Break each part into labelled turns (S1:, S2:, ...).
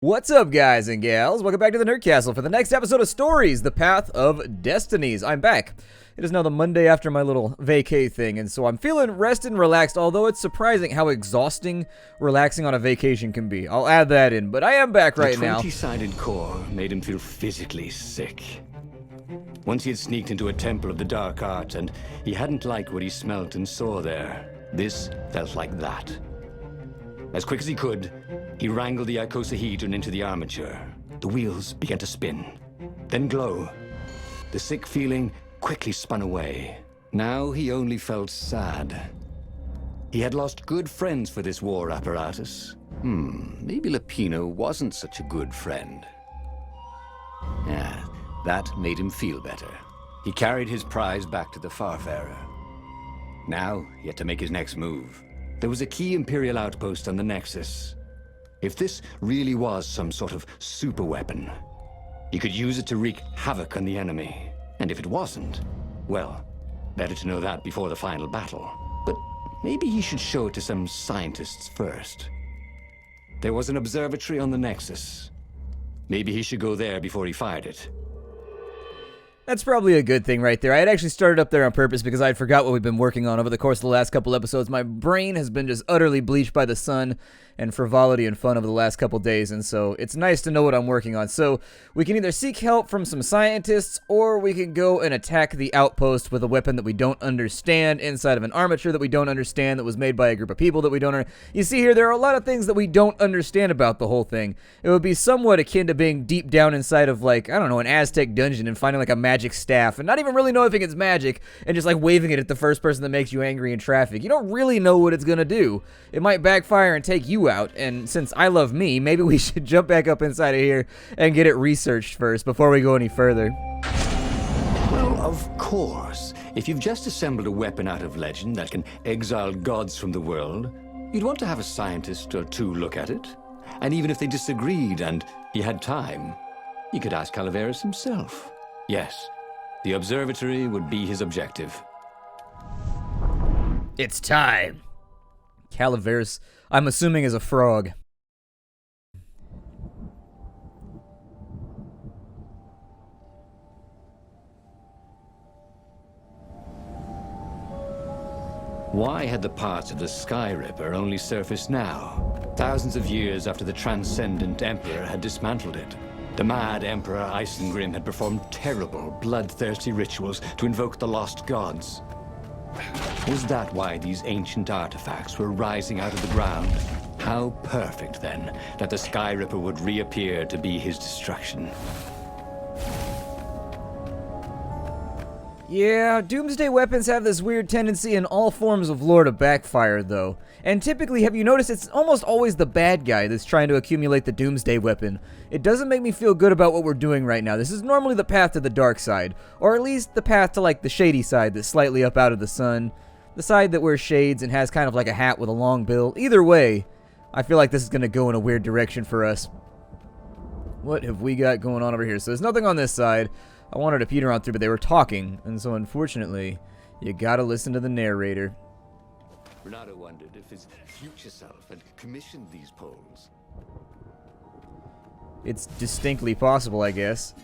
S1: What's up, guys and gals? Welcome back to the Nerd Castle for the next episode of Stories, The Path of Destinies. I'm back. It is now the Monday after my little vacay thing, and so I'm feeling rested and relaxed, although it's surprising how exhausting relaxing on a vacation can be. I'll add that in, but I am back right now.
S2: The 20-sided core made him feel physically sick. Once he had sneaked into a temple of the dark arts, and he hadn't liked what he smelt and saw there. This felt like that. As quick as he could, he wrangled the icosahedron into the armature. The wheels began to spin, then glow. The sick feeling quickly spun away. Now he only felt sad. He had lost good friends for this war apparatus. Maybe Lapino wasn't such a good friend. Yeah, that made him feel better. He carried his prize back to the Farfarer. Now he had to make his next move. There was a key Imperial outpost on the Nexus. If this really was some sort of super weapon, he could use it to wreak havoc on the enemy. And if it wasn't, well, better to know that before the final battle. But maybe he should show it to some scientists first. There was an observatory on the Nexus. Maybe he should go there before he fired it.
S1: That's probably a good thing right there. I had actually started up there on purpose because I had forgot what we've been working on over the course of the last couple episodes. My brain has been just utterly bleached by the sun and frivolity and fun over the last couple days, and so it's nice to know what I'm working on. So we can either seek help from some scientists, or we can go and attack the outpost with a weapon that we don't understand inside of an armature that we don't understand that was made by a group of people that we don't understand. You see here, there are a lot of things that we don't understand about the whole thing. It would be somewhat akin to being deep down inside of, like, I don't know, an Aztec dungeon and finding like a magic staff and not even really knowing if it's magic and just like waving it at the first person that makes you angry in traffic. You don't really know what it's gonna do. It might backfire and take you out, and since I love me, maybe we should jump back up inside of here and get it researched first before we go any further.
S2: Well, of course. If you've just assembled a weapon out of legend that can exile gods from the world, you'd want to have a scientist or two look at it. And even if they disagreed and he had time, you could ask Calaveras himself. Yes, the observatory would be his objective.
S1: It's time. Calaveras, I'm assuming, is a frog.
S2: Why had the parts of the Sky Ripper only surfaced now, thousands of years after the Transcendent Emperor had dismantled it? The mad Emperor Isengrim had performed terrible, bloodthirsty rituals to invoke the lost gods. Was that why these ancient artifacts were rising out of the ground? How perfect, then, that the Sky Ripper would reappear to be his destruction.
S1: Yeah, Doomsday weapons have this weird tendency in all forms of lore to backfire, though. And typically, have you noticed, it's almost always the bad guy that's trying to accumulate the Doomsday weapon. It doesn't make me feel good about what we're doing right now. This is normally the path to the dark side, or at least the path to, like, the shady side that's slightly up out of the sun. The side that wears shades and has kind of like a hat with a long bill. Either way, I feel like this is going to go in a weird direction for us. What have we got going on over here? So there's nothing on this side. I wanted to peter on through, but they were talking, and so unfortunately, you gotta listen to the narrator.
S2: Renato wondered if his future self had commissioned these poles.
S1: It's distinctly possible, I guess.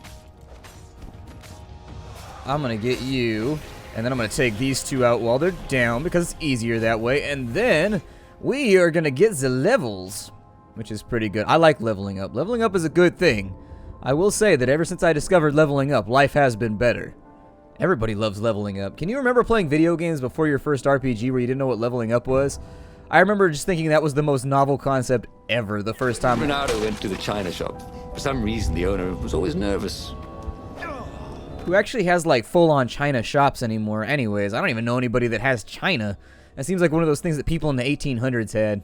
S1: I'm gonna get you, and then I'm gonna take these two out while they're down, because it's easier that way, and then we are gonna get the levels, which is pretty good. I like leveling up. Leveling up is a good thing. I will say that ever since I discovered leveling up, life has been better. Everybody loves leveling up. Can you remember playing video games before your first RPG where you didn't know what leveling up was? I remember just thinking that was the most novel concept ever the first time.
S2: Renato went to the china shop. For some reason, the owner was always nervous.
S1: Who actually has, like, full-on China shops anymore anyways? I don't even know anybody that has China. That seems like one of those things that people in the 1800s had.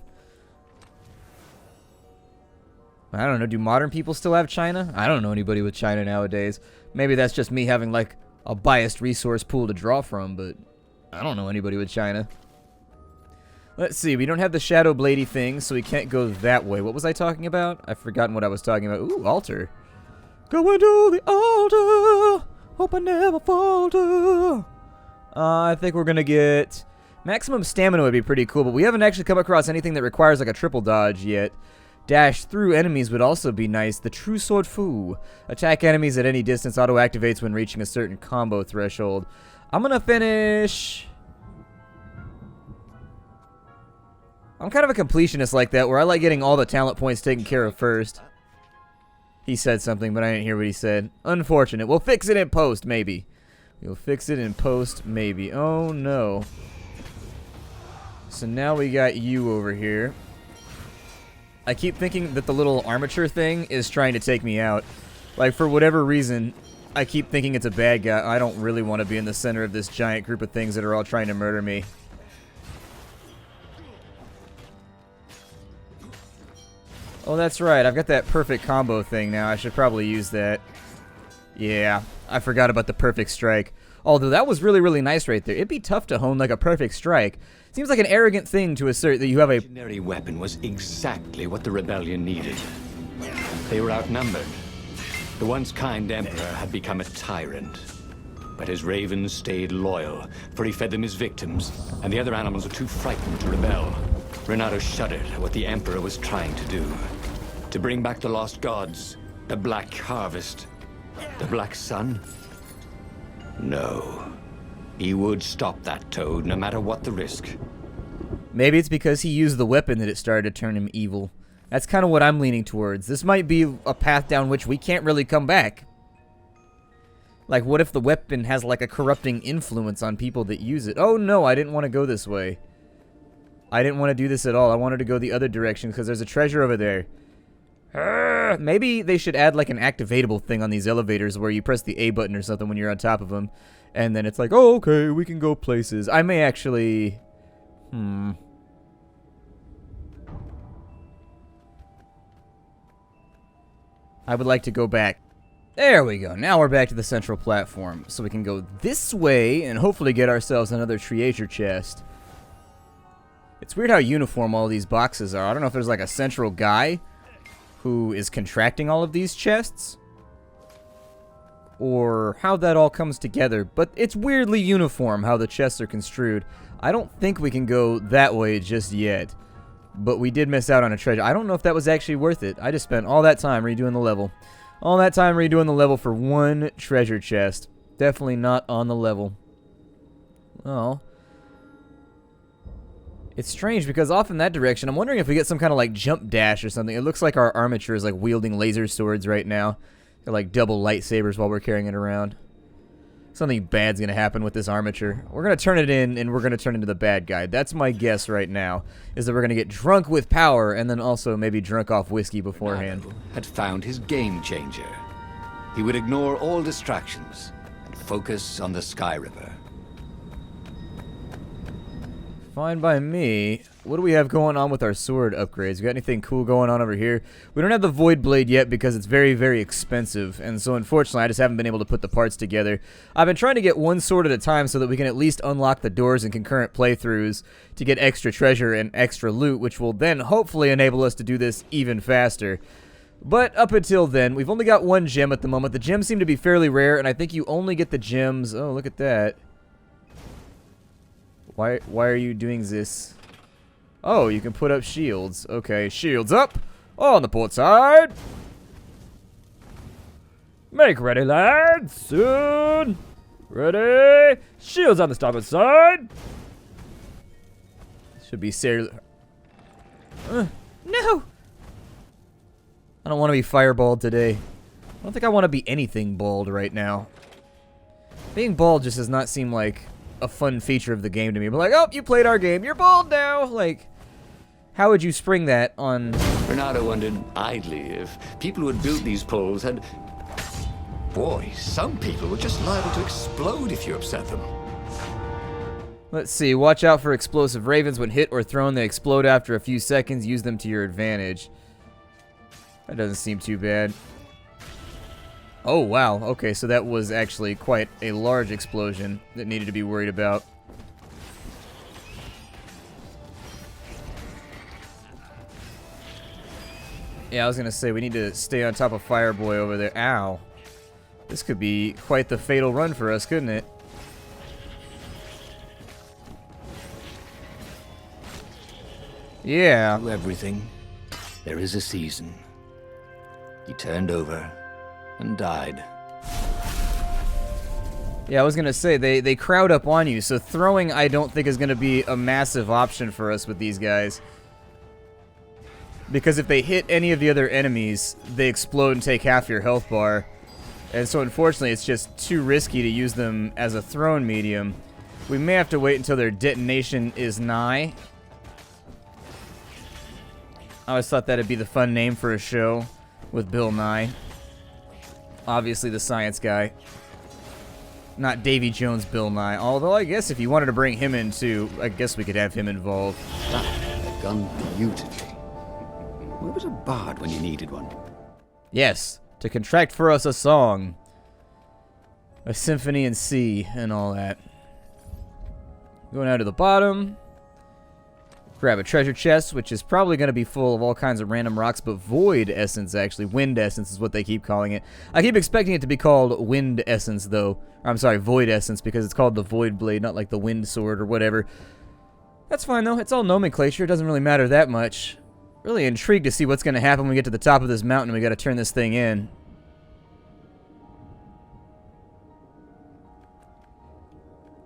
S1: I don't know, do modern people still have China? I don't know anybody with China nowadays. Maybe that's just me having, like, a biased resource pool to draw from, but I don't know anybody with China. Let's see, we don't have the Shadow Bladey thing, so we can't go that way. What was I talking about? I've forgotten what I was talking about. Ooh, altar. Going to the altar, hope I never falter. I think we're gonna get... Maximum stamina would be pretty cool, but we haven't actually come across anything that requires, like, a triple dodge yet. Dash through enemies would also be nice. The True Sword Fu. Attack enemies at any distance. Auto-activates when reaching a certain combo threshold. I'm gonna finish... I'm kind of a completionist like that, where I like getting all the talent points taken care of first. He said something, but I didn't hear what he said. Unfortunate. We'll fix it in post, maybe. We'll fix it in post, maybe. Oh, no. So now we got you over here. I keep thinking that the little armature thing is trying to take me out. Like, for whatever reason, I keep thinking it's a bad guy. I don't really want to be in the center of this giant group of things that are all trying to murder me. Oh, that's right. I've got that perfect combo thing now. I should probably use that. Yeah, I forgot about the perfect strike. Although that was really, really nice right there. It'd be tough to hone like a perfect strike. Seems like an arrogant thing to assert that you have a...
S2: legendary weapon was exactly what the rebellion needed. They were outnumbered. The once kind emperor had become a tyrant. But his ravens stayed loyal, for he fed them his victims, and the other animals were too frightened to rebel. Renato shuddered at what the Emperor was trying to do. To bring back the lost gods, the Black Harvest, the Black Sun? No. He would stop that toad, no matter what the risk.
S1: Maybe it's because he used the weapon that it started to turn him evil. That's kind of what I'm leaning towards. This might be a path down which we can't really come back. Like, what if the weapon has, like, a corrupting influence on people that use it? Oh, no, I didn't want to go this way. I didn't want to do this at all. I wanted to go the other direction because there's a treasure over there. Maybe they should add like an activatable thing on these elevators where you press the A button or something when you're on top of them. And then it's like, oh, okay, we can go places. I may actually... I would like to go back. There we go. Now we're back to the central platform. So we can go this way and hopefully get ourselves another treasure chest. It's weird how uniform all these boxes are. I don't know if there's like a central guy who is contracting all of these chests, or how that all comes together, but it's weirdly uniform how the chests are construed. I don't think we can go that way just yet, but we did miss out on a treasure. I don't know if that was actually worth it. I just spent all that time redoing the level. All that time redoing the level for one treasure chest. Definitely not on the level. Oh. It's strange because off in that direction, I'm wondering if we get some kind of like jump dash or something. It looks like our armature is like wielding laser swords right now. They're like double lightsabers while we're carrying it around. Something bad's gonna happen with this armature. We're gonna turn it in and we're gonna turn into the bad guy. That's my guess right now, is that we're gonna get drunk with power and then also maybe drunk off whiskey beforehand.
S2: Renato had found his game changer. He would ignore all distractions and focus on the Sky River.
S1: Fine by me. What do we have going on with our sword upgrades? We got anything cool going on over here? We don't have the Void Blade yet because it's very, very expensive. And so unfortunately, I just haven't been able to put the parts together. I've been trying to get one sword at a time so that we can at least unlock the doors in concurrent playthroughs to get extra treasure and extra loot, which will then hopefully enable us to do this even faster. But up until then, we've only got one gem at the moment. The gems seem to be fairly rare, and I think you only get the gems... Oh, look at that. Why are you doing this? Oh, you can put up shields. Okay, shields up. On the port side. Make ready, lads. Soon. Ready. Shields on the starboard side. Should be sailor. No. I don't want to be fireballed today. I don't think I want to be anything bald right now. Being bald just does not seem like a fun feature of the game to me. But like, oh, you played our game, you're bald now. Like, how would you spring that on...
S2: Renato wondered idly if people who had built these poles had... Boy, some people were just liable to explode if you upset them.
S1: Let's see, watch out for explosive ravens. When hit or thrown, they explode after a few seconds. Use them to your advantage. That doesn't seem too bad. Oh, wow. Okay, so that was actually quite a large explosion that needed to be worried about. Yeah, I was going to say, we need to stay on top of Fireboy over there. Ow. This could be quite the fatal run for us, couldn't it? Yeah.
S2: Everything. there is a season. He turned over and died.
S1: Yeah, I was gonna say, they crowd up on you, so throwing I don't think is gonna be a massive option for us with these guys. Because if they hit any of the other enemies, they explode and take half your health bar. And so unfortunately, it's just too risky to use them as a thrown medium. We may have to wait until their detonation is nigh. I always thought that'd be the fun name for a show with Bill Nye. Obviously the science guy. Not Davy Jones Bill Nye. Although I guess if you wanted to bring him in too, I guess we could have him involved.
S2: That had gone beautifully. Where was a bard when you needed one?
S1: Yes, to contract for us a song. A symphony in C and all that. Going down to the bottom. Grab a treasure chest, which is probably going to be full of all kinds of random rocks, but void essence, actually. Wind essence is what they keep calling it. I keep expecting it to be called wind essence, though. I'm sorry, void essence, because it's called the void blade, not like the wind sword or whatever. That's fine, though. It's all nomenclature. It doesn't really matter that much. Really intrigued to see what's going to happen when we get to the top of this mountain and we got to turn this thing in.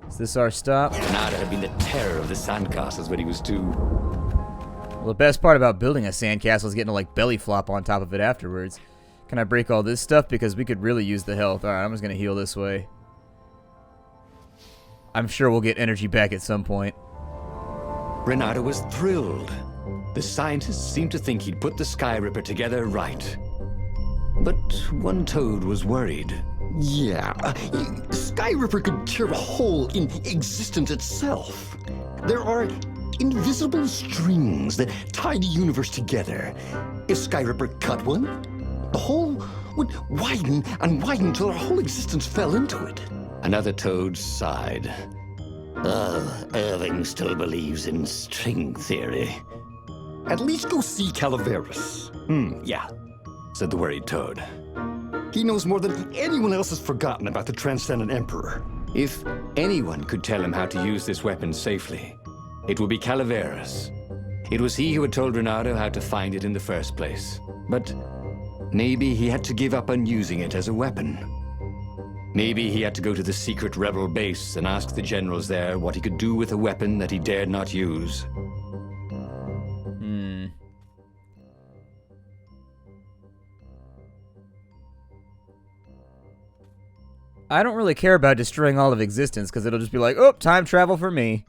S1: Is this our stop?
S2: Renata had been the terror of the sandcastles when he was 2.
S1: Well, the best part about building a sandcastle is getting to, like, belly flop on top of it afterwards. Can I break all this stuff? Because we could really use the health. Alright, I'm just going to heal this way. I'm sure we'll get energy back at some point.
S2: Renata was thrilled. The scientists seemed to think he'd put the Sky Ripper together right. But one toad was worried.
S3: Yeah, Sky Ripper could tear a hole in existence itself. There are invisible strings that tie the universe together. If Sky Ripper cut one, the hole would widen and widen till our whole existence fell into it.
S2: Another toad sighed. Irving still believes in string theory.
S3: At least go see Calaveras.
S2: Yeah, said the worried toad.
S3: He knows more than anyone else has forgotten about the Transcendent Emperor.
S2: If anyone could tell him how to use this weapon safely, it would be Calaveras. It was he who had told Renato how to find it in the first place. But maybe he had to give up on using it as a weapon. Maybe he had to go to the secret rebel base and ask the generals there what he could do with a weapon that he dared not use.
S1: I don't really care about destroying all of existence, because it'll just be like, oh, time travel for me.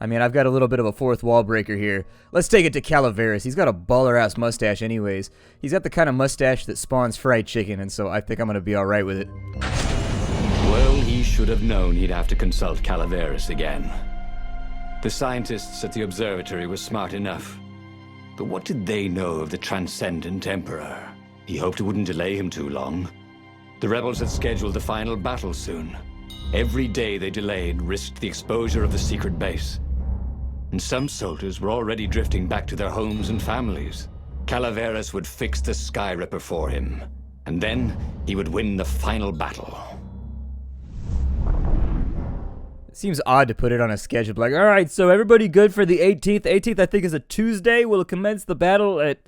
S1: I mean, I've got a little bit of a fourth wall breaker here. Let's take it to Calaveras. He's got a baller-ass mustache anyways. He's got the kind of mustache that spawns fried chicken, and so I think I'm going to be alright with it.
S2: Well, he should have known he'd have to consult Calaveras again. The scientists at the observatory were smart enough. But what did they know of the Transcendent Emperor? He hoped it wouldn't delay him too long. The rebels had scheduled the final battle soon. Every day they delayed risked the exposure of the secret base. And some soldiers were already drifting back to their homes and families. Calaveras would fix the Sky Ripper for him. And then he would win the final battle.
S1: It seems odd to put it on a schedule. Like, alright, so everybody good for the 18th? 18th, I think, is a Tuesday. We'll commence the battle at...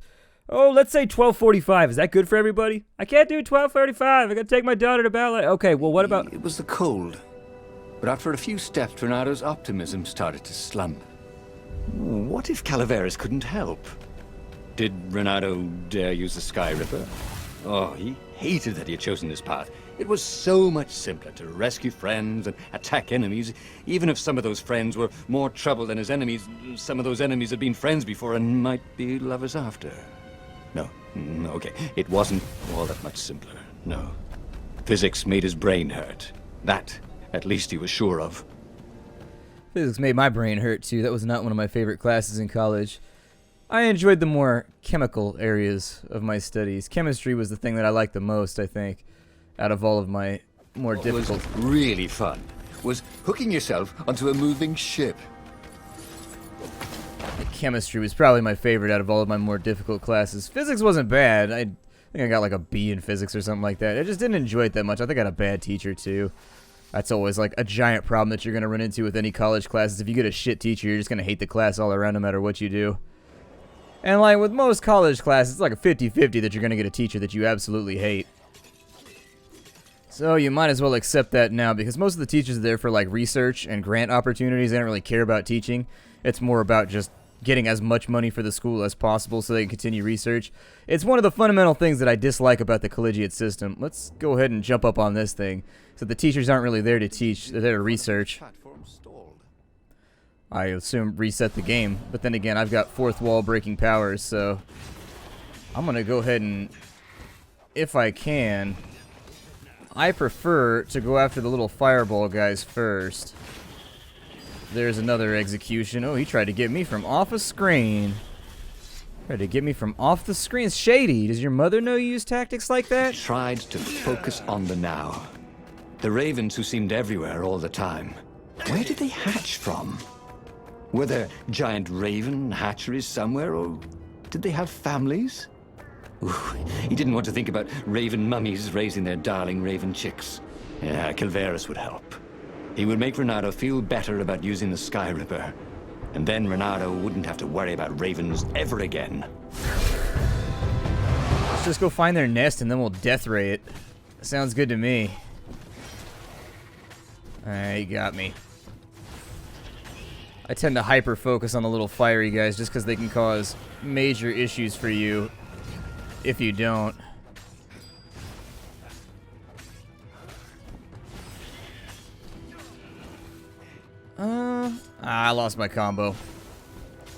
S1: oh, let's say 12:45. Is that good for everybody? I can't do 12:45. I gotta take my daughter to ballet. Okay, well, what about...
S2: It was the cold. But after a few steps, Renato's optimism started to slump. What if Calaveras couldn't help? Did Renato dare use the Sky Ripper? Oh, he hated that he had chosen this path. It was so much simpler to rescue friends and attack enemies. Even if some of those friends were more trouble than his enemies, some of those enemies had been friends before and might be lovers after. No, okay, it wasn't all that much simpler, no. Physics made his brain hurt. That, at least he was sure of.
S1: Physics made my brain hurt, too. That was not one of my favorite classes in college. I enjoyed the more chemical areas of my studies. Chemistry was the thing that I liked the most, I think, out of all of my more difficult...
S3: What was really fun was hooking yourself onto a moving ship.
S1: Chemistry was probably my favorite out of all of my more difficult classes. Physics wasn't bad. I think I got like a B in physics or something like that. I just didn't enjoy it that much. I think I had a bad teacher, too. That's always like a giant problem that you're going to run into with any college classes. If you get a shit teacher, you're just going to hate the class all around no matter what you do. And like with most college classes, it's like a 50-50 that you're going to get a teacher that you absolutely hate. So you might as well accept that now, because most of the teachers are there for like research and grant opportunities. They don't really care about teaching. It's more about just getting as much money for the school as possible so they can continue research. It's one of the fundamental things that I dislike about the collegiate system. Let's go ahead and jump up on this thing. So the teachers aren't really there to teach, they're there to research. I assume reset the game, but then again, I've got fourth wall breaking powers, so I'm gonna go ahead and, if I can, I prefer to go after the little fireball guys first. There's another execution. Oh, he tried to get me from off a screen. Tried to get me from off the screen. It's shady. Does your mother know you use tactics like that?
S2: Tried to focus on the now. The ravens who seemed everywhere all the time. Where did they hatch from? Were there giant raven hatcheries somewhere, or did they have families? Ooh, he didn't want to think about raven mummies raising their darling raven chicks. Yeah, Calvarus would help. He would make Renato feel better about using the Sky Ripper. And then Renato wouldn't have to worry about ravens ever again.
S1: Let's just go find their nest and then we'll death ray it. Sounds good to me. Alright, you got me. I tend to hyper-focus on the little fiery guys just because they can cause major issues for you if you don't. I lost my combo.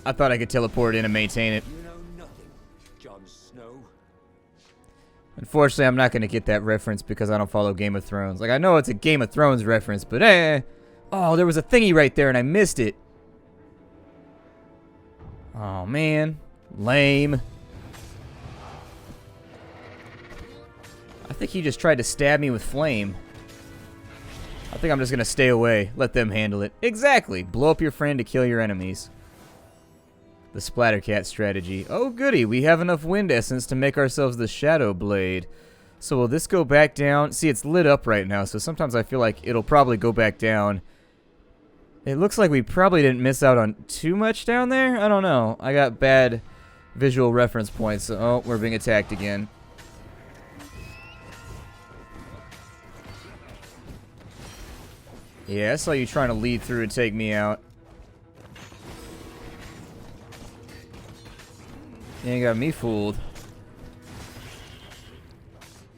S1: I thought I could teleport in and maintain it.
S2: You know nothing, Jon Snow.
S1: Unfortunately, I'm not going to get that reference because I don't follow Game of Thrones. Like, I know it's a Game of Thrones reference, but oh, there was a thingy right there and I missed it. Oh, man. Lame. I think he just tried to stab me with flame. I think I'm just going to stay away. Let them handle it. Exactly. Blow up your friend to kill your enemies. The Splattercat strategy. Oh, goody. We have enough wind essence to make ourselves the Shadow Blade. So will this go back down? See, it's lit up right now, so sometimes I feel like it'll probably go back down. It looks like we probably didn't miss out on too much down there. I don't know. I got bad visual reference points. So, oh, we're being attacked again. Yeah, I saw you trying to lead through and take me out. You ain't got me fooled.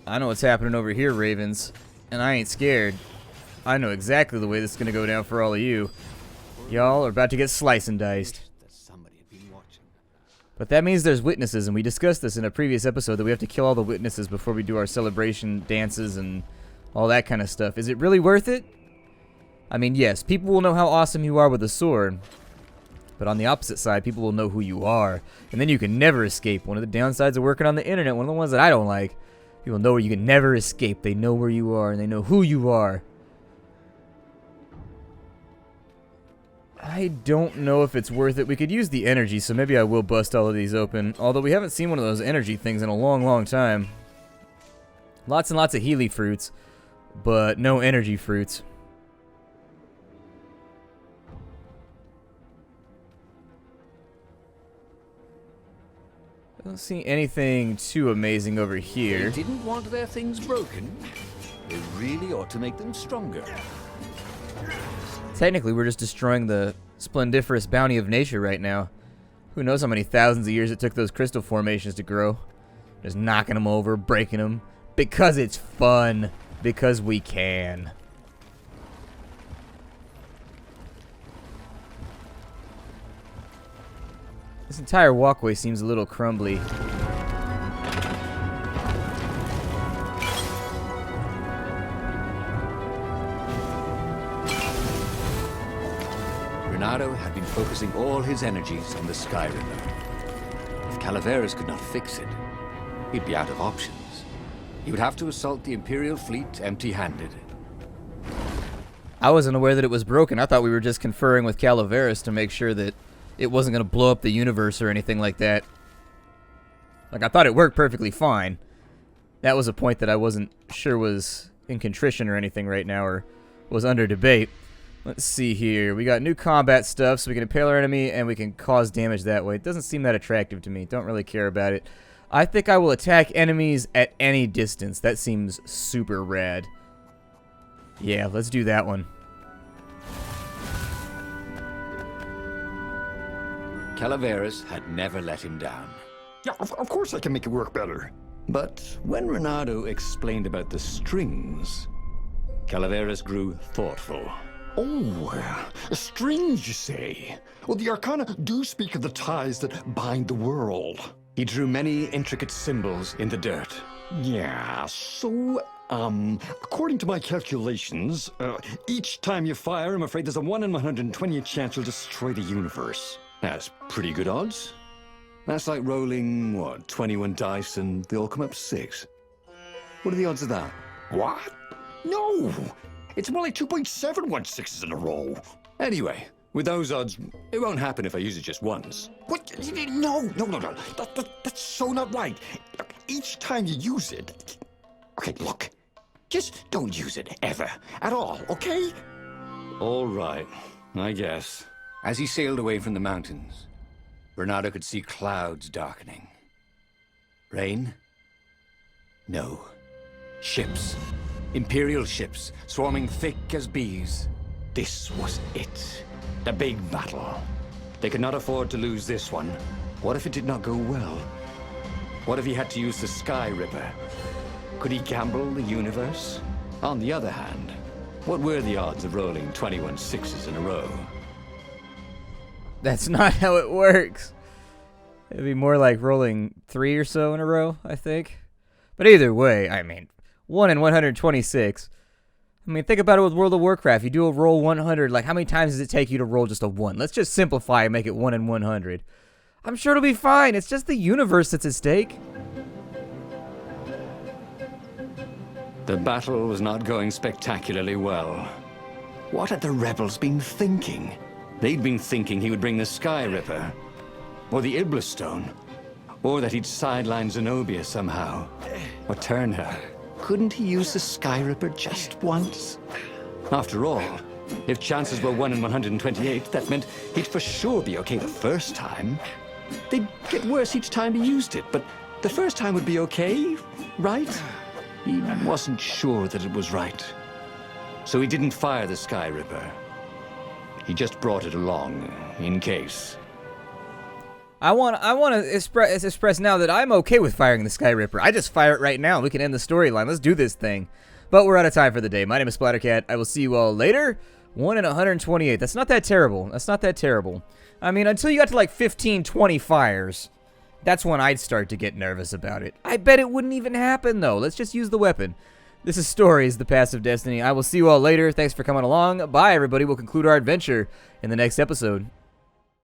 S1: I know what's happening over here, Ravens. And I ain't scared. I know exactly the way this is going to go down for all of you. Y'all are about to get sliced and diced. But that means there's witnesses, and we discussed this in a previous episode that we have to kill all the witnesses before we do our celebration dances and all that kind of stuff. Is it really worth it? I mean, yes, people will know how awesome you are with a sword. But on the opposite side, people will know who you are. And then you can never escape. One of the downsides of working on the internet, one of the ones that I don't like, people know where you can never escape. They know where you are, and they know who you are. I don't know if it's worth it. We could use the energy, so maybe I will bust all of these open. Although we haven't seen one of those energy things in a long, long time. Lots and lots of Healy fruits, but no energy fruits. I don't see anything too amazing over here.
S4: They didn't want their things broken. They really ought to make them stronger.
S1: Technically, we're just destroying the splendiferous bounty of nature right now. Who knows how many thousands of years it took those crystal formations to grow. Just knocking them over, breaking them. Because it's fun. Because we can. This entire walkway seems a little crumbly.
S2: Renato had been focusing all his energies on the Sky Ripper. If Calaveras could not fix it, he'd be out of options. He would have to assault the Imperial fleet empty-handed.
S1: I wasn't aware that it was broken. I thought we were just conferring with Calaveras to make sure that it wasn't going to blow up the universe or anything like that. Like, I thought it worked perfectly fine. That was a point that I wasn't sure was in contrition or anything right now, or was under debate. Let's see here. We got new combat stuff, so we can impale our enemy and we can cause damage that way. It doesn't seem that attractive to me. Don't really care about it. I think I will attack enemies at any distance. That seems super rad. Yeah, let's do that one.
S2: Calaveras had never let him down.
S3: Yeah, of course I can make it work better.
S2: But when Renato explained about the strings, Calaveras grew thoughtful.
S3: Oh, strings, you say? Well, the Arcana do speak of the ties that bind the world.
S2: He drew many intricate symbols in the dirt.
S3: Yeah, so, according to my calculations, each time you fire, I'm afraid there's a 1 in 120 chance you'll destroy the universe.
S2: That's pretty good odds. That's like rolling, what, 21 dice and they all come up 6. What are the odds of that?
S3: What? No! It's more like 2.716s in a row.
S2: Anyway, with those odds, it won't happen if I use it just once.
S3: What? No. That's so not right. Look, each time you use it... Okay, look. Just don't use it ever. At all, okay?
S2: All right, I guess. As he sailed away from the mountains, Renato could see clouds darkening. Rain? No. Ships. Imperial ships, swarming thick as bees. This was it. The big battle. They could not afford to lose this one. What if it did not go well? What if he had to use the Sky Ripper? Could he gamble the universe? On the other hand, what were the odds of rolling 21 sixes in a row?
S1: That's not how it works. It'd be more like rolling 3 or so in a row, I think. But either way, I mean, 1 in 126. I mean, think about it with World of Warcraft. You do a roll 100, like how many times does it take you to roll just a 1? Let's just simplify and make it 1 in 100. I'm sure it'll be fine. It's just the universe that's at stake.
S2: The battle was not going spectacularly well. What had the rebels been thinking? They'd been thinking he would bring the Sky Ripper, or the Iblis Stone, or that he'd sideline Zenobia somehow, or turn her. Couldn't he use the Sky Ripper just once? After all, if chances were 1 in 128, that meant he'd for sure be okay the first time. They'd get worse each time he used it, but the first time would be okay, right? He wasn't sure that it was right. So he didn't fire the Sky Ripper. He just brought it along, in case.
S1: I want to express now that I'm okay with firing the Sky Ripper. I just fire it right now. We can end the storyline. Let's do this thing. But we're out of time for the day. My name is Splattercat. I will see you all later. 1 in 128. That's not that terrible. That's not that terrible. I mean, until you got to like 15, 20 fires, that's when I'd start to get nervous about it. I bet it wouldn't even happen, though. Let's just use the weapon. This is Stories, the Passive Destiny. I will see you all later. Thanks for coming along. Bye, everybody. We'll conclude our adventure in the next episode.